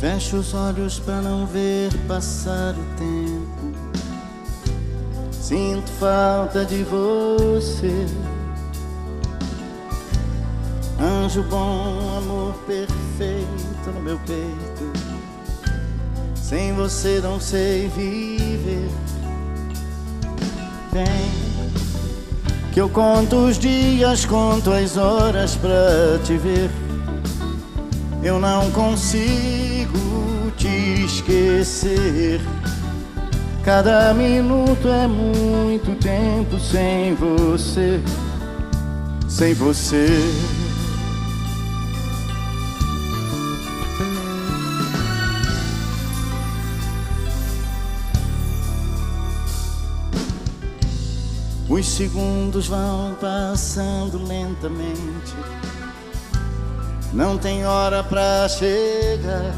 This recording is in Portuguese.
Fecho os olhos pra não ver passar o tempo. Sinto falta de você. Anjo bom, amor perfeito no meu peito. Sem você não sei viver. Vem, que eu conto os dias, conto as horas pra te ver. Eu não consigo te esquecer. Cada minuto é muito tempo sem você. Sem você. Os segundos vão passando lentamente. Não tem hora pra chegar.